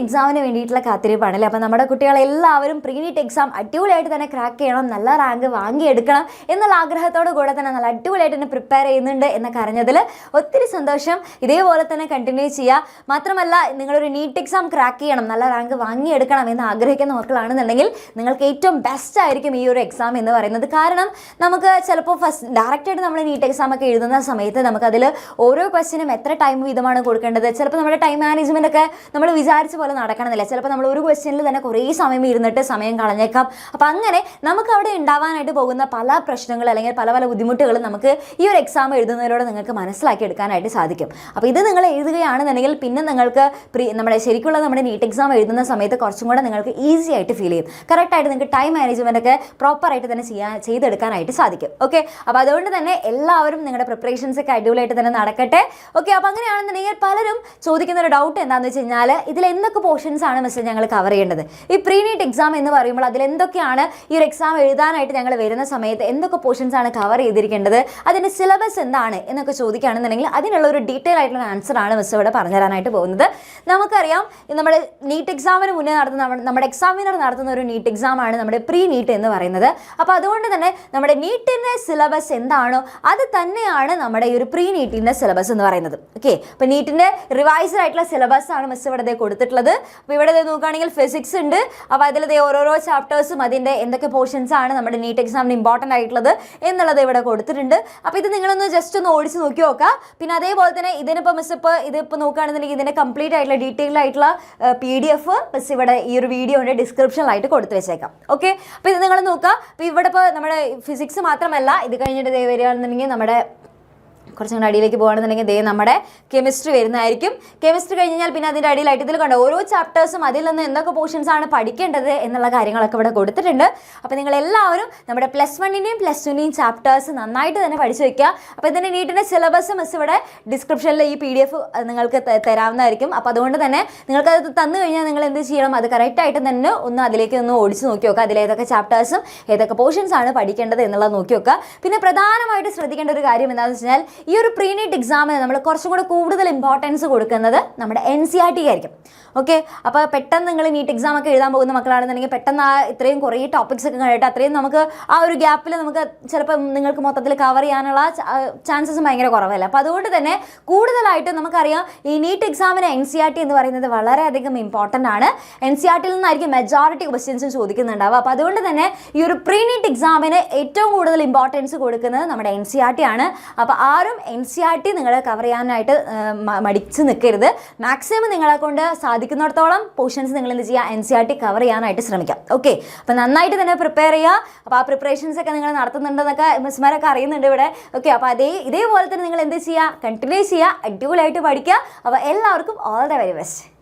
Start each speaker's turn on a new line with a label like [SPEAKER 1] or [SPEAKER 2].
[SPEAKER 1] എക്സാമിന് വേണ്ടിയിട്ടുള്ള കാത്തിരിപ്പാണല്ലേ. അപ്പോൾ നമ്മുടെ കുട്ടികളെല്ലാവരും പ്രീ നീറ്റ് എക്സാം അടിപൊളിയായിട്ട് തന്നെ ക്രാക്ക് ചെയ്യണം, നല്ല റാങ്ക് വാങ്ങിയെടുക്കണം എന്നുള്ള ആഗ്രഹത്തോടു കൂടെ തന്നെ നല്ല അടിപൊളിയായിട്ട് തന്നെ പ്രിപ്പയർ ചെയ്യുന്നുണ്ട് എന്നൊക്കെ അറിഞ്ഞതിൽ ഒത്തിരി സന്തോഷം. ഇതേപോലെ തന്നെ കണ്ടിന്യൂ ചെയ്യുക. മാത്രമല്ല നിങ്ങളൊരു നീറ്റ് എക്സാം ക്രാക്ക് ചെയ്യണം, നല്ല റാങ്ക് വാങ്ങിയെടുക്കണം എന്ന് ആഗ്രഹിക്കുന്ന മക്കളാണെന്നുണ്ടെങ്കിൽ നിങ്ങൾക്ക് ഏറ്റവും ബെസ്റ്റ് ആയിരിക്കും ഈ ഒരു എക്സാം എന്ന് പറയുന്നത്. കാരണം നമുക്ക് ചിലപ്പോൾ ഡയറക്റ്റായിട്ട് നമ്മൾ നീറ്റ് എക്സാം ഒക്കെ എഴുതുന്ന സമയത്ത് നമുക്കതിൽ ഓരോ ക്വസ്റ്റിനും എത്ര ടൈം വീതമാണ് കൊടുക്കേണ്ടത്, ചിലപ്പോൾ നമ്മുടെ ടൈം മാനേജ്മെൻ്റ് ഒക്കെ നമ്മൾ വിചാരിച്ച പോലെ നടക്കണമെന്നില്ല. ചിലപ്പോൾ നമ്മൾ ഒരു ക്വസ്റ്റ്യനിൽ തന്നെ കുറേ സമയം ഇരുന്നിട്ട് സമയം കളഞ്ഞേക്കാം. അപ്പോൾ അങ്ങനെ നമുക്ക് അവിടെ ഉണ്ടാവാനായിട്ട് പോകുന്ന പല പ്രശ്നങ്ങൾ അല്ലെങ്കിൽ പല പല ബുദ്ധിമുട്ടുകളും നമുക്ക് ഈ ഒരു എക്സാം എഴുതുന്നതിലൂടെ നിങ്ങൾക്ക് മനസ്സിലാക്കി എടുക്കാനായിട്ട് സാധിക്കും. അപ്പോൾ ഇത് നിങ്ങൾ എഴുതുകയാണെന്നുണ്ടെങ്കിൽ പിന്നെ നിങ്ങൾക്ക് നമ്മുടെ ശരിക്കുള്ള നമ്മുടെ നീറ്റ് എക്സാം എഴുതുന്ന സമയത്ത് കുറച്ചും കൂടെ നിങ്ങൾക്ക് ഈസി ആയിട്ട് ഫീൽ ചെയ്യും. കറക്റ്റായിട്ട് നിങ്ങൾക്ക് ടൈം മാനേജ്മെൻ്റ് ഒക്കെ പ്രോപ്പറായിട്ട് തന്നെ ചെയ്തെടുക്കാനായിട്ട് സാധിക്കും. ഓക്കെ, അപ്പോൾ അതുകൊണ്ട് തന്നെ എല്ലാവരും നിങ്ങളുടെ പ്രിപ്പറേഷൻസ് ഒക്കെ അടിപൊളിയായിട്ട് തന്നെ നടക്കട്ടെ. ഓക്കെ, അപ്പോൾ അങ്ങനെയാണെന്നുണ്ടെങ്കിൽ പലരും ചോദിക്കുന്ന ഒരു ഡൗട്ട് എന്താണെന്ന് വെച്ച് കഴിഞ്ഞാൽ ഇതിൽ എന്തൊക്കെ പോർഷൻസ് ആണ് മിസ് ഞങ്ങൾ കവർ ചെയ്യേണ്ടത്? ഈ പ്രീ നീറ്റ് എക്സാം എന്ന് പറയുമ്പോൾ അതിൽ എന്തൊക്കെയാണ് ഈ ഒരു എക്സാം എഴുതാനായിട്ട് ഞങ്ങൾ വരുന്ന സമയത്ത് എന്തൊക്കെ പോർഷൻസ് ആണ് കവർ ചെയ്തിരിക്കേണ്ടത്, അതിൻ്റെ സിലബസ് എന്താണ് എന്നൊക്കെ ചോദിക്കുകയാണെന്നുണ്ടെങ്കിൽ അതിനുള്ള ഒരു ഡീറ്റെയിൽ ആയിട്ടുള്ള ആൻസർ ആണ് മിസ് ഇവിടെ പറഞ്ഞു തരാനായിട്ട് പോകുന്നത്. നമുക്കറിയാം നമ്മുടെ നീറ്റ് എക്സാമിന് മുന്നേ നമ്മുടെ എക്സാമിനർ നടത്തുന്ന ഒരു നീറ്റ് എക്സാം ആണ് നമ്മുടെ പ്രീ നീറ്റ് എന്ന് പറയുന്നത്. അപ്പോൾ അതുകൊണ്ട് തന്നെ നമ്മുടെ നീറ്റിൻ്റെ സിലബസ് എന്താണോ അത് തന്നെയാണ് നമ്മുടെ ഈ ഒരു പ്രീ നീറ്റിൻ്റെ സിലബസ് എന്ന് പറയുന്നത്. ഓക്കെ, അപ്പോൾ നീറ്റിൻ്റെ റിവൈസ്ഡ് ആയിട്ടുള്ള സിലബസ് ആണ് മിസ് ഇവിടെ കൊടുത്തിട്ടുള്ളത്. അപ്പോൾ ഇവിടെ നോക്കുകയാണെങ്കിൽ ഫിസിക്സ് ഉണ്ട്. അപ്പോൾ അതിൽ ഓരോരോ ചാപ്റ്റേഴ്സും അതിൻ്റെ എന്തൊക്കെ പോർഷൻസ് ആണ് നമ്മുടെ നീറ്റ് എക്സാമിന് ഇമ്പോർട്ടൻ്റ് ആയിട്ടുള്ളത് എന്നുള്ളത് ഇവിടെ കൊടുത്തിട്ടുണ്ട്. അപ്പോൾ ഇത് നിങ്ങളൊന്ന് ജസ്റ്റ് ഒന്ന് ഓടിച്ച് നോക്കി നോക്കുക. പിന്നെ അതേപോലെ തന്നെ ഇതിനിപ്പോൾ മിസ് ഇതിപ്പോൾ നോക്കുകയാണെന്നുണ്ടെങ്കിൽ ഇതിൻ്റെ കംപ്ലീറ്റ് ആയിട്ടുള്ള ഡീറ്റെയിൽഡ് ആയിട്ടുള്ള PDF മിസ് ഇവിടെ ഈ ഒരു വീഡിയോയുടെ ഡിസ്ക്രിപ്ഷനിലായിട്ട് കൊടുത്തു വെച്ചേക്കാം. ഓക്കെ, അപ്പോൾ ഇത് നിങ്ങൾ നോക്കുക. അപ്പോൾ ഇവിടെ ഇപ്പോൾ നമ്മുടെ ഫിസിക്സ് മാത്രമല്ല, ഇത് കഴിഞ്ഞിട്ട് വരികയാണെന്നുണ്ടെങ്കിൽ നമ്മുടെ കുറച്ചും കൂടെ അടിയിലേക്ക് പോകുകയാണെന്നുണ്ടെങ്കിൽ നമ്മുടെ കെമിസ്ട്രി വരുന്നതായിരിക്കും. കെമിസ്ട്രി കഴിഞ്ഞാൽ പിന്നെ അതിൻ്റെ അടിയിലായിട്ട് ഇതിൽ കണ്ടോ ഓരോ ചാപ്റ്റേഴ്സും അതിൽ നിന്ന് എന്തൊക്കെ പോർഷൻസ് ആണ് പഠിക്കേണ്ടത് എന്നുള്ള കാര്യങ്ങളൊക്കെ ഇവിടെ കൊടുത്തിട്ടുണ്ട്. അപ്പോൾ നിങ്ങൾ എല്ലാവരും നമ്മുടെ +1ൻ്റെയും +2ൻ്റെയും ചാപ്റ്റേഴ്സ് നന്നായിട്ട് തന്നെ പഠിച്ചു വയ്ക്കുക. അപ്പോൾ ഇതിൻ്റെ നീറ്റിൻ്റെ സിലബസ് മിസ് ഇവിടെ ഡിസ്ക്രിപ്ഷനിൽ ഈ PDF നിങ്ങൾക്ക് തരാവുന്നതായിരിക്കും. അപ്പോൾ അതുകൊണ്ട് തന്നെ നിങ്ങൾക്കത് തന്നു കഴിഞ്ഞാൽ നിങ്ങൾ എന്ത് ചെയ്യണം, അത് കറക്റ്റായിട്ട് തന്നെ ഒന്ന് അതിലേക്ക് ഒന്ന് ഓടിച്ച് നോക്കി നോക്കുക. അതിലേതൊക്കെ ചാപ്റ്റേഴ്സും ഏതൊക്കെ പോർഷൻസ് ആണ് പഠിക്കേണ്ടത് എന്നുള്ളത് നോക്കി നോക്കുക. പിന്നെ പ്രധാനമായിട്ട് ശ്രദ്ധിക്കേണ്ട ഒരു കാര്യം എന്താണെന്ന് വെച്ചാൽ ഈ ഒരു പ്രീ നീറ്റ് എക്സാമിന് നമ്മൾ കുറച്ചും കൂടെ കൂടുതൽ ഇമ്പോർട്ടൻസ് കൊടുക്കുന്നത് നമ്മുടെ NCERT ആയിരിക്കും. ഓക്കെ, അപ്പോൾ പെട്ടെന്ന് നിങ്ങൾ നീറ്റ് എക്സാം ഒക്കെ എഴുതാൻ പോകുന്ന മക്കളാണെന്നുണ്ടെങ്കിൽ പെട്ടെന്ന് ഇത്രയും കുറേ ടോപ്പിക്സ് ഒക്കെ കണ്ടിട്ട് അത്രയും നമുക്ക് ആ ഒരു ഗ്യാപ്പിൽ നമുക്ക് ചിലപ്പോൾ നിങ്ങൾക്ക് മൊത്തത്തിൽ കവർ ചെയ്യാനുള്ള ചാൻസസ് ഭയങ്കര കുറവല്ല. അപ്പോൾ അതുകൊണ്ട് തന്നെ കൂടുതലായിട്ട് നമുക്കറിയാം ഈ നീറ്റ് എക്സാമിന് NCERT എന്ന് പറയുന്നത് വളരെയധികം ഇമ്പോർട്ടൻ്റ് ആണ്. NCERTയിൽ നിന്നായിരിക്കും മെജോറിറ്റി ക്വസ്റ്റ്യൻസും ചോദിക്കുന്നുണ്ടാവുക. അപ്പോൾ അതുകൊണ്ട് തന്നെ ഈ ഒരു പ്രീ നീറ്റ് എക്സാമിന് ഏറ്റവും കൂടുതൽ ഇമ്പോർട്ടൻസ് കൊടുക്കുന്നത് നമ്മുടെ NCERT ആണ്. അപ്പോൾ ആരും NCERT നിങ്ങൾ കവർ ചെയ്യാനായിട്ട് മടിച്ച് നിൽക്കരുത്. മാക്സിമം നിങ്ങളെ കൊണ്ട് സാധിക്കുന്നിടത്തോളം പോർഷൻസ് നിങ്ങൾ എന്ത് ചെയ്യുക, NCERT കവർ ചെയ്യാനായിട്ട് ശ്രമിക്കാം. ഓക്കെ, അപ്പോൾ നന്നായിട്ട് തന്നെ പ്രിപ്പയർ ചെയ്യുക. അപ്പോൾ ആ പ്രിപ്പറേഷൻസ് ഒക്കെ നിങ്ങൾ നടത്തുന്നുണ്ടെന്നൊക്കെ മിസ്മാരൊക്കെ അറിയുന്നുണ്ട് ഇവിടെ. ഓക്കെ, അപ്പോൾ ഇതേപോലെ തന്നെ നിങ്ങൾ എന്ത് ചെയ്യുക, കണ്ടിന്യൂ ചെയ്യുക, അടിപൊളിയായിട്ട് പഠിക്കുക. അപ്പോൾ എല്ലാവർക്കും ഓൾ ദ വെരി ബെസ്റ്റ്.